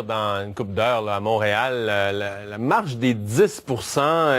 dans une couple d'heures là, à Montréal, la marche des 10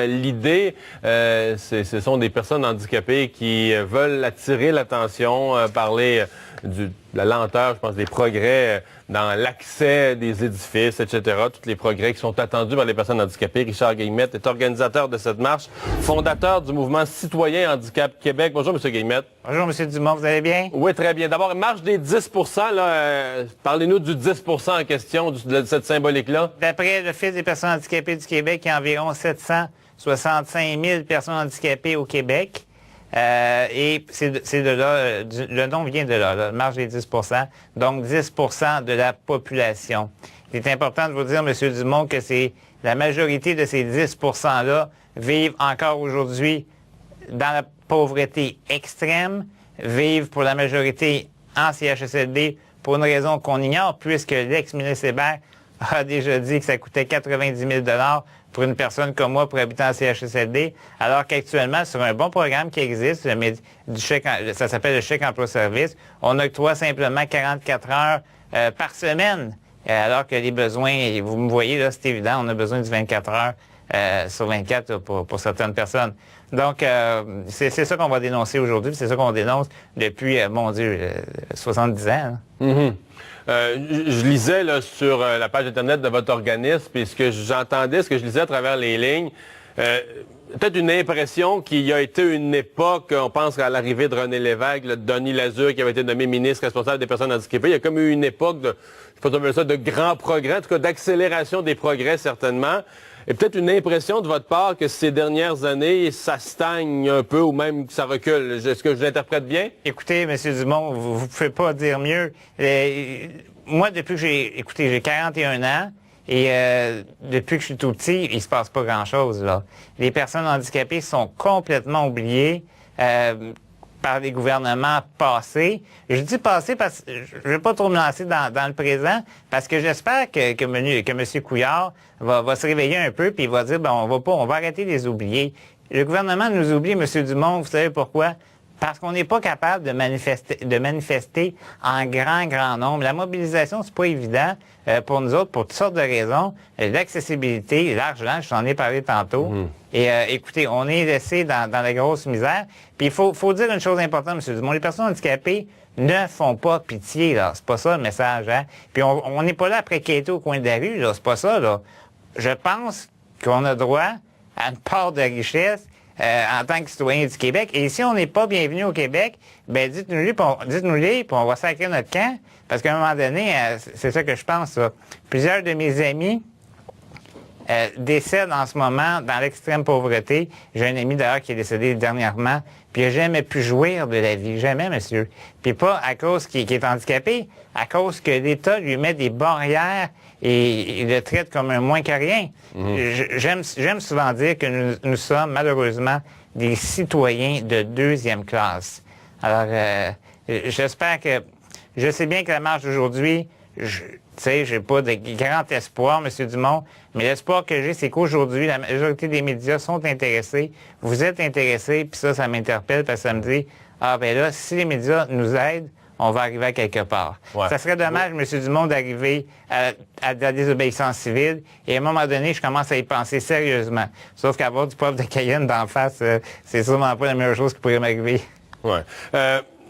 l'idée, ce sont des personnes handicapées qui veulent attirer l'attention, parler de la lenteur, je pense, des progrès dans l'accès des édifices, etc. Tous les progrès qui sont attendus par les personnes handicapées. Richard Guillemette est organisateur de cette marche, fondateur du mouvement citoyen Handicap Québec. Bonjour, M. Guillemette. Bonjour, M. Dumont, vous allez bien? Oui, très bien. D'abord, marche des 10 là, parlez-nous du 10 en question, de cette symbolique-là. D'après l'Office des personnes handicapées du Québec, il y a environ 765 000 personnes handicapées au Québec. Et c'est de là, le nom vient de là, la marge des 10 donc 10 de la population. Il est important de vous dire, M. Dumont, que la majorité de ces 10 %-là vivent encore aujourd'hui dans la pauvreté extrême, vivent pour la majorité en CHSLD pour une raison qu'on ignore, puisque l'ex-ministre Hébert a déjà dit que ça coûtait 90 000 $ pour une personne comme moi pour habiter en CHSLD, alors qu'actuellement, sur un bon programme qui existe, ça s'appelle le chèque emploi-service, on octroie simplement 44 heures par semaine, alors que les besoins, vous me voyez, là, c'est évident, on a besoin de 24 heures sur 24 là, pour certaines personnes. Donc, c'est ça qu'on va dénoncer aujourd'hui, c'est ça qu'on dénonce depuis, mon Dieu, 70 ans. Hein. Mm-hmm. Je lisais là, sur la page Internet de votre organisme, puis ce que j'entendais, ce que je lisais à travers les lignes, peut-être une impression qu'il y a été une époque, on pense à l'arrivée de René Lévesque, de Denis Lazure, qui avait été nommé ministre responsable des personnes handicapées. Il y a comme eu une époque de, je sais pas comment ça, de grands progrès, en tout cas d'accélération des progrès certainement. Et peut-être une impression de votre part que ces dernières années, ça stagne un peu ou même que ça recule. Est-ce que je l'interprète bien? Écoutez, M. Dumont, vous ne pouvez pas dire mieux. Moi, depuis que j'ai 41 ans, et depuis que je suis tout petit, il se passe pas grand-chose, là. Les personnes handicapées sont complètement oubliées par les gouvernements passés. Je dis passés parce que je ne vais pas trop me lancer dans le présent, parce que j'espère que M. Couillard va se réveiller un peu puis il va dire, ben, on va arrêter de les oublier. Le gouvernement nous oublie, M. Dumont, vous savez pourquoi? Parce qu'on n'est pas capable de manifester en grand nombre. La mobilisation, c'est pas évident pour nous autres, pour toutes sortes de raisons. L'accessibilité, l'argent, je t'en ai parlé tantôt. Et écoutez, on est laissé dans la grosse misère. Puis il faut dire une chose importante, M. Dumont. Les personnes handicapées ne font pas pitié, là. C'est pas ça le message, hein. Puis on n'est pas là après quêter au coin de la rue, là. C'est pas ça, là. Je pense qu'on a droit à une part de richesse en tant que citoyen du Québec. Et si on n'est pas bienvenu au Québec, ben dites-nous-les, puis on va sacrer notre camp. Parce qu'à un moment donné, c'est ça que je pense, ça. Plusieurs de mes amis décèdent en ce moment dans l'extrême pauvreté. J'ai un ami d'ailleurs qui est décédé dernièrement, puis il n'a jamais pu jouir de la vie. Jamais, monsieur. Puis pas à cause qu'il est handicapé, à cause que l'État lui met des barrières et il le traite comme un moins que rien. J'aime souvent dire que nous sommes malheureusement des citoyens de deuxième classe. Alors, j'espère que... Je sais bien que la marche d'aujourd'hui, j'ai pas de grand espoir, M. Dumont, mais l'espoir que j'ai, c'est qu'aujourd'hui, la majorité des médias sont intéressés. Vous êtes intéressés, puis ça m'interpelle parce que ça me dit, ah ben là, si les médias nous aident, on va arriver à quelque part. Ouais. Ça serait dommage, M. Dumont, d'arriver à de la désobéissance civile, et à un moment donné, je commence à y penser sérieusement. Sauf qu'avoir du poivre de Cayenne d'en face, c'est sûrement pas la meilleure chose qui pourrait m'arriver. Ouais.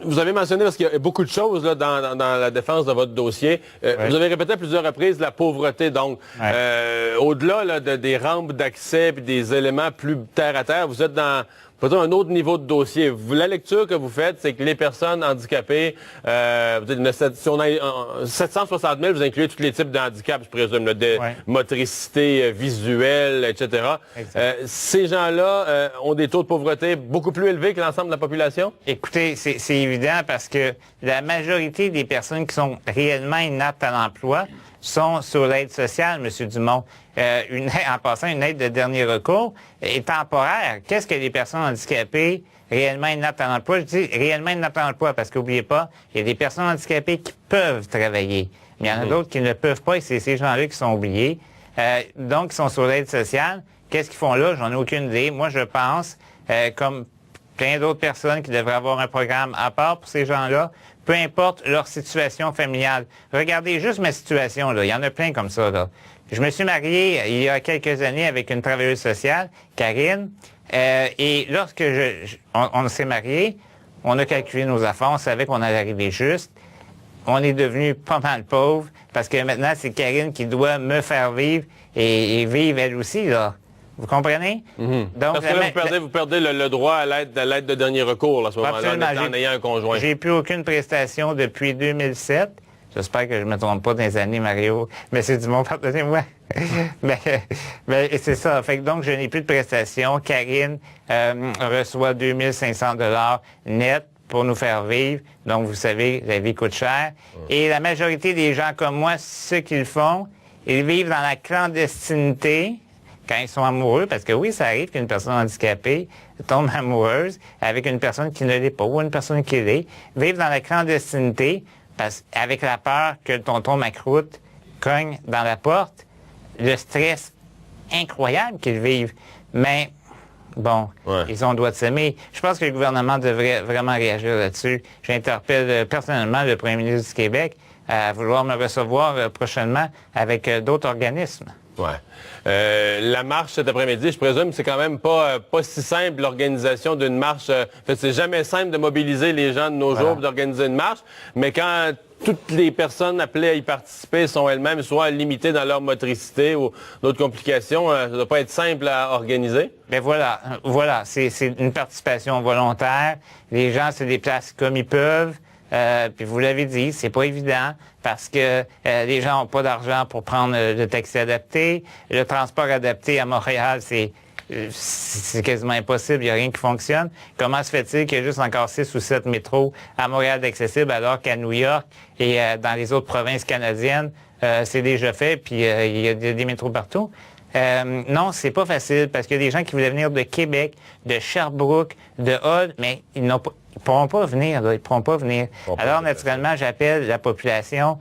Vous avez mentionné, parce qu'il y a beaucoup de choses là, dans la défense de votre dossier, vous avez répété à plusieurs reprises la pauvreté. Donc, au-delà là, des rampes d'accès et des éléments plus terre-à-terre, vous êtes dans peut-être un autre niveau de dossier. La lecture que vous faites, c'est que les personnes handicapées, si on a 760 000, vous incluez tous les types de handicaps, je présume, là, de motricité visuelle, etc. Ces gens-là ont des taux de pauvreté beaucoup plus élevés que l'ensemble de la population? Écoutez, c'est évident parce que la majorité des personnes qui sont réellement inaptes à l'emploi sont sur l'aide sociale, M. Dumont. En passant, une aide de dernier recours est temporaire. Qu'est-ce que les personnes handicapées réellement inaptes à l'emploi? Je dis réellement inaptes à l'emploi parce qu'oubliez pas, il y a des personnes handicapées qui peuvent travailler. Mais il y en a d'autres qui ne peuvent pas et c'est ces gens-là qui sont oubliés. Donc, ils sont sur l'aide sociale. Qu'est-ce qu'ils font là? J'en ai aucune idée. Moi, je pense, comme plein d'autres personnes qui devraient avoir un programme à part pour ces gens-là, peu importe leur situation familiale. Regardez juste ma situation, là. Il y en a plein comme ça, là. Je me suis marié il y a quelques années avec une travailleuse sociale, Karine, et lorsque on s'est mariés, on a calculé nos affaires, on savait qu'on allait arriver juste. On est devenu pas mal pauvre parce que maintenant, c'est Karine qui doit me faire vivre et vivre elle aussi, là. Vous comprenez? Donc, parce que là, vous perdez le droit à l'aide de dernier recours, là, à ce moment-là, en ayant un conjoint. J'ai plus aucune prestation depuis 2007. J'espère que je ne me trompe pas dans les années, Mario. Mais c'est du monde, pardonnez-moi. mais c'est ça. Fait que donc, je n'ai plus de prestation. Karine reçoit 2500 $ net pour nous faire vivre. Donc, vous savez, la vie coûte cher. Et la majorité des gens comme moi, ce qu'ils font, ils vivent dans la clandestinité quand ils sont amoureux, parce que oui, ça arrive qu'une personne handicapée tombe amoureuse avec une personne qui ne l'est pas ou une personne qui l'est, vivent dans la clandestinité avec la peur que le tonton Macroute cogne dans la porte, le stress incroyable qu'ils vivent. Mais bon, ils ont le droit de s'aimer. Je pense que le gouvernement devrait vraiment réagir là-dessus. J'interpelle personnellement le premier ministre du Québec à vouloir me recevoir prochainement avec d'autres organismes. Ouais. La marche cet après-midi, je présume, c'est quand même pas si simple l'organisation d'une marche. En fait, c'est jamais simple de mobiliser les gens de nos jours pour d'organiser une marche, mais quand toutes les personnes appelées à y participer sont elles-mêmes soit limitées dans leur motricité ou d'autres complications, ça ne doit pas être simple à organiser. Ben voilà, c'est une participation volontaire. Les gens se déplacent comme ils peuvent. Puis vous l'avez dit, c'est pas évident parce que les gens n'ont pas d'argent pour prendre le taxi adapté. Le transport adapté à Montréal, c'est quasiment impossible, il n'y a rien qui fonctionne. Comment se fait-il qu'il y a juste encore 6 ou 7 métros à Montréal d'accessibles alors qu'à New York et dans les autres provinces canadiennes, c'est déjà fait, puis il y a des métros partout? Non, c'est pas facile parce qu'il y a des gens qui voulaient venir de Québec, de Sherbrooke, de Hull, mais ils ne pourront pas venir. Là, ils pourront pas venir. Alors, naturellement, j'appelle la population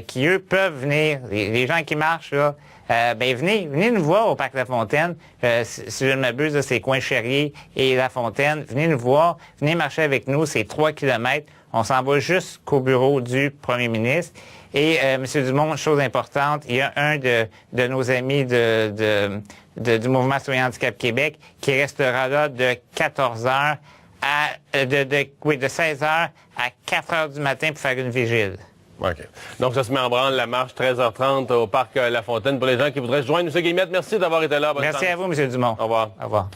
qui, eux, peuvent venir. Les gens qui marchent, là, venez nous voir au Parc La Fontaine. Si je ne m'abuse, c'est Coin Cherrier et La Fontaine. Venez nous voir, venez marcher avec nous, c'est 3 kilomètres. On s'en va jusqu'au bureau du premier ministre. Et, M. Dumont, chose importante, il y a un de nos amis du Mouvement Citoyen Handicap Québec qui restera là de 14h de 16h à 4h du matin pour faire une vigile. OK. Donc, ça se met en branle, la marche 13h30 au Parc La Fontaine. Pour les gens qui voudraient se joindre, M. Guillemette, merci d'avoir été là. Merci à vous, M. Dumont. Au revoir. Au revoir.